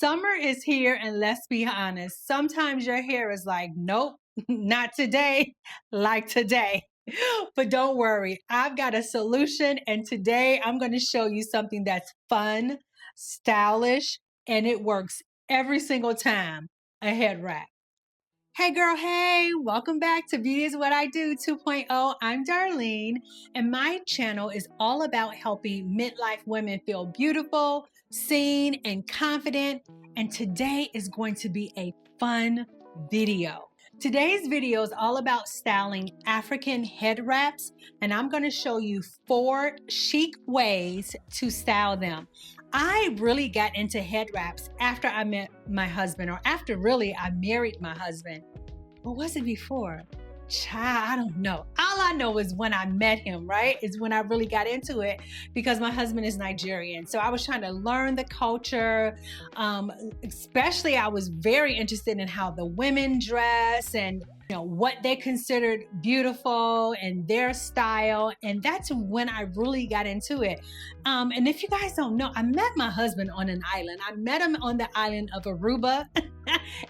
Summer is here, and let's be honest, sometimes your hair is like, nope, not today, like today. But don't worry, I've got a solution, and today I'm going to show you something that's fun, stylish, and it works every single time. A head wrap. Hey girl, hey, welcome back to Beauty is What I Do 2.0. I'm Darlene, and my channel is all about helping midlife women feel beautiful, seen, and confident. And today is going to be a fun video. Today's video is all about styling African head wraps, and I'm going to show you 4 chic ways to style them. I really got into head wraps after I met my husband, or after really I married my husband. Or was it before? Child, I don't know. All I know is when I met him, right? Is when I really got into it, because my husband is Nigerian. So I was trying to learn the culture. Especially I was very interested in how the women dress and what they considered beautiful and their style. And that's when I really got into it. And if you guys don't know, I met my husband on an island. I met him on the island of Aruba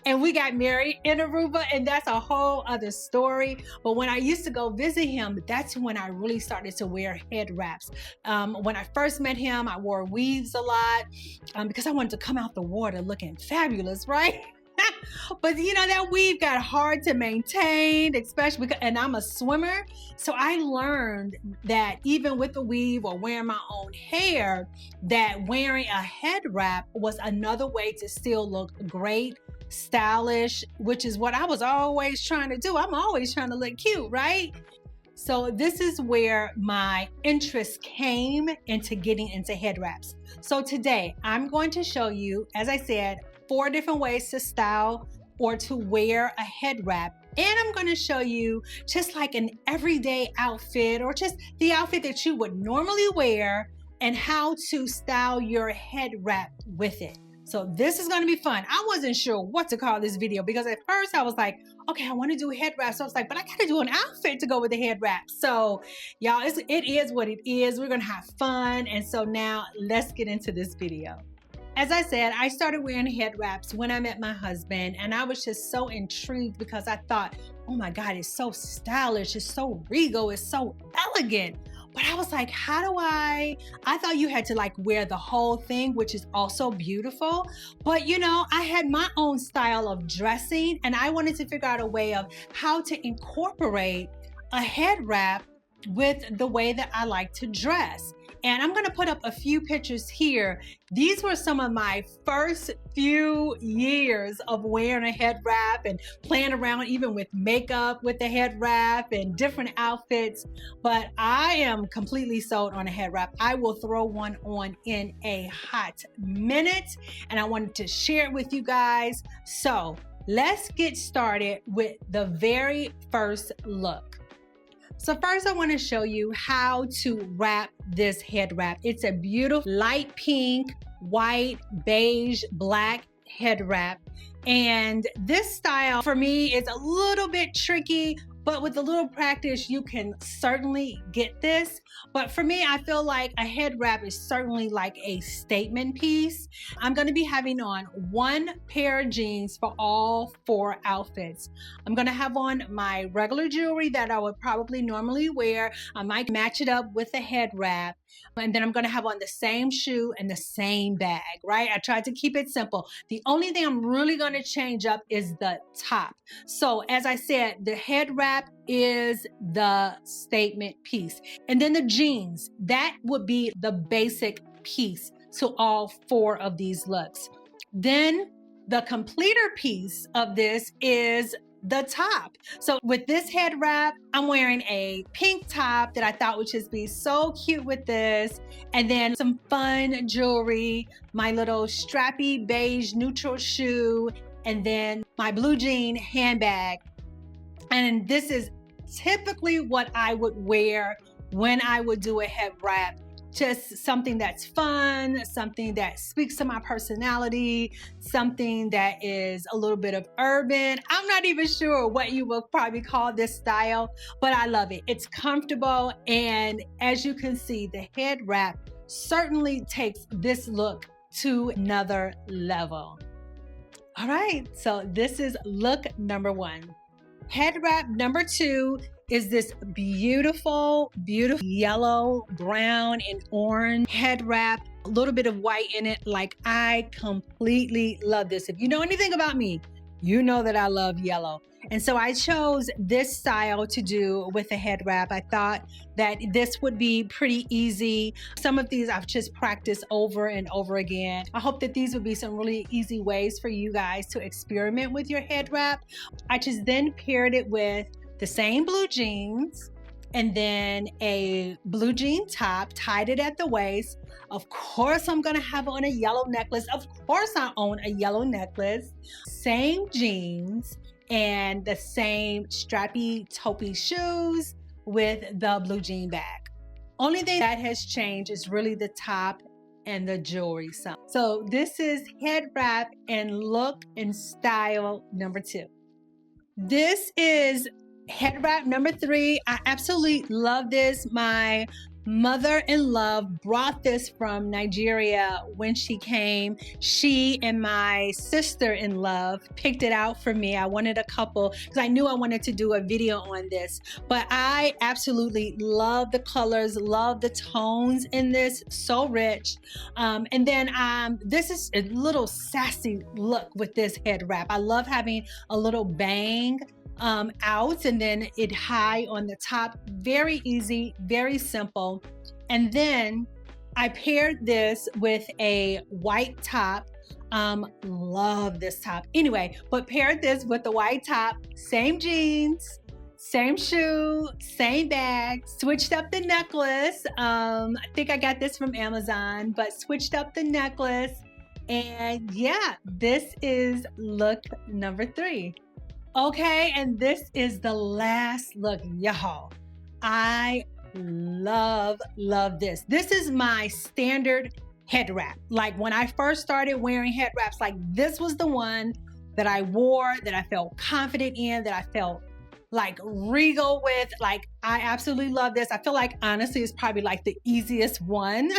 and we got married in Aruba, and that's a whole other story. But when I used to go visit him, that's when I really started to wear head wraps. When I first met him, I wore weaves a lot because I wanted to come out the water looking fabulous, right? But that weave got hard to maintain, especially because, and I'm a swimmer. So I learned that even with the weave or wearing my own hair, that wearing a head wrap was another way to still look great, stylish, which is what I was always trying to do. I'm always trying to look cute, right? So this is where my interest came into getting into head wraps. So today I'm going to show you, as I said, 4 different ways to style or to wear a head wrap. And I'm going to show you just like an everyday outfit, or just the outfit that you would normally wear, and how to style your head wrap with it. So this is going to be fun. I wasn't sure what to call this video, because at first I was like, okay, I want to do head wraps. So I was like, but I got to do an outfit to go with the head wrap. So y'all, it is what it is. We're going to have fun. And so now let's get into this video. As I said, I started wearing head wraps when I met my husband, and I was just so intrigued because I thought, oh my God, it's so stylish, it's so regal, it's so elegant. But I was like, how do I thought you had to like wear the whole thing, which is also beautiful. But I had my own style of dressing, and I wanted to figure out a way of how to incorporate a head wrap with the way that I like to dress. And I'm going to put up a few pictures here. These were some of my first few years of wearing a head wrap and playing around even with makeup with the head wrap and different outfits. But I am completely sold on a head wrap. I will throw one on in a hot minute, and I wanted to share it with you guys. So let's get started with the very first look. So first I want to show you how to wrap this head wrap. It's a beautiful light pink, white, beige, black head wrap. And this style for me is a little bit tricky, but with a little practice, you can certainly get this. But for me, I feel like a head wrap is certainly like a statement piece. I'm going to be having on 1 pair of jeans for all 4 outfits. I'm going to have on my regular jewelry that I would probably normally wear. I might match it up with a head wrap. And then I'm going to have on the same shoe and the same bag, right? I tried to keep it simple. The only thing I'm really going to change up is the top. So as I said, the head wrap is the statement piece. And then the jeans, that would be the basic piece to all 4 of these looks. Then the completer piece of this is the top. So with this head wrap, I'm wearing a pink top that I thought would just be so cute with this, and then some fun jewelry, my little strappy beige neutral shoe, and then my blue jean handbag. And this is typically what I would wear when I would do a head wrap. Just something that's fun, something that speaks to my personality, something that is a little bit of urban. I'm not even sure what you will probably call this style, but I love it. It's comfortable, and as you can see, the head wrap certainly takes this look to another level. All right, so this is look number 1. Head wrap number 2 is this beautiful, beautiful yellow, brown, and orange head wrap. A little bit of white in it. Like, I completely love this. If you know anything about me, you know that I love yellow. And so I chose this style to do with a head wrap. I thought that this would be pretty easy. Some of these I've just practiced over and over again. I hope that these would be some really easy ways for you guys to experiment with your head wrap. I just then paired it with the same blue jeans and then a blue jean top, tied it at the waist. Of course, I'm gonna have on a yellow necklace. Of course, I own a yellow necklace. Same jeans and the same strappy taupey shoes with the blue jean bag. Only thing that has changed is really the top and the jewelry. So this is head wrap and look and style number 2. This is head wrap number 3. I absolutely love this. My mother-in-law brought this from Nigeria when she came. She and my sister-in-law picked it out for me. I wanted a couple because I knew I wanted to do a video on this, but I absolutely love the colors, love the tones in this, so rich. And then this is a little sassy look with this head wrap. I love having a little bang out and then it high on the top. Very easy, very simple. And then I paired this with a white top. Love this top. Anyway, but paired this with the white top, same jeans, same shoe, same bag, switched up the necklace. I think I got this from Amazon, but switched up the necklace. And yeah, this is look number 3. Okay, and this is the last look, y'all. I love this. This is my standard head wrap. Like, when I first started wearing head wraps, like, this was the one that I wore, that I felt confident in, that I felt like regal with. Like, I absolutely love this. I feel like, honestly, it's probably like the easiest one.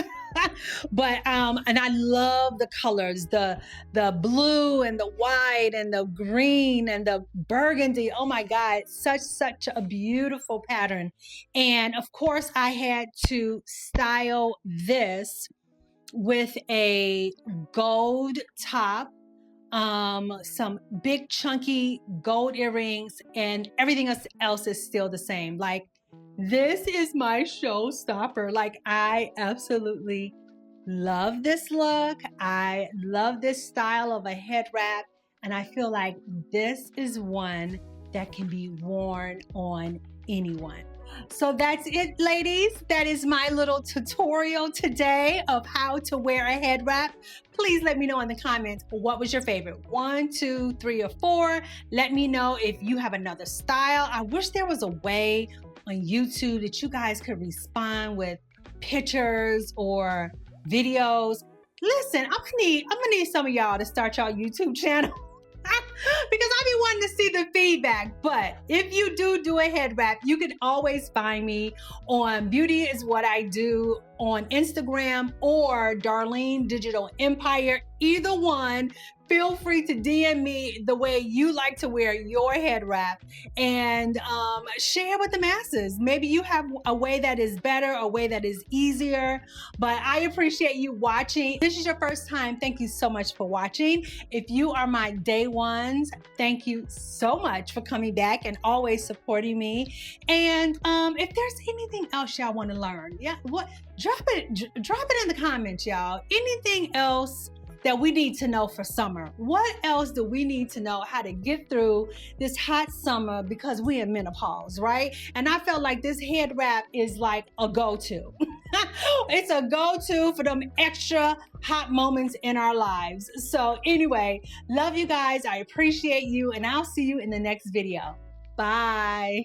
But and I love the colors, the blue and the white and the green and the burgundy. Oh my God, such a beautiful pattern. And of course, I had to style this with a gold top, some big chunky gold earrings, and everything else is still the same. Like, this is my showstopper. Like, I absolutely love this look. I love this style of a head wrap. And I feel like this is one that can be worn on anyone. So that's it, ladies. That is my little tutorial today of how to wear a head wrap. Please let me know in the comments, what was your favorite? 1, 2, 3, or 4. Let me know if you have another style. I wish there was a way on YouTube that you guys could respond with pictures or videos. Listen, I'm gonna need some of y'all to start y'all YouTube channel. Because I be wanting to see the feedback. But if you do a head wrap, you can always find me on Beauty Is What I Do on Instagram or Darlene Digital Empire. Either one, feel free to DM me the way you like to wear your head wrap and share with the masses. Maybe you have a way that is better, a way that is easier, but I appreciate you watching. If this is your first time, thank you so much for watching. If you are my day ones, thank you so much for coming back and always supporting me. And if there's anything else y'all want to learn, drop it in the comments, y'all. Anything else that we need to know for summer? What else do we need to know how to get through this hot summer, because we in menopause, right? And I felt like this head wrap is like a go-to. It's a go-to for them extra hot moments in our lives. So anyway, love you guys. I appreciate you, and I'll see you in the next video. Bye.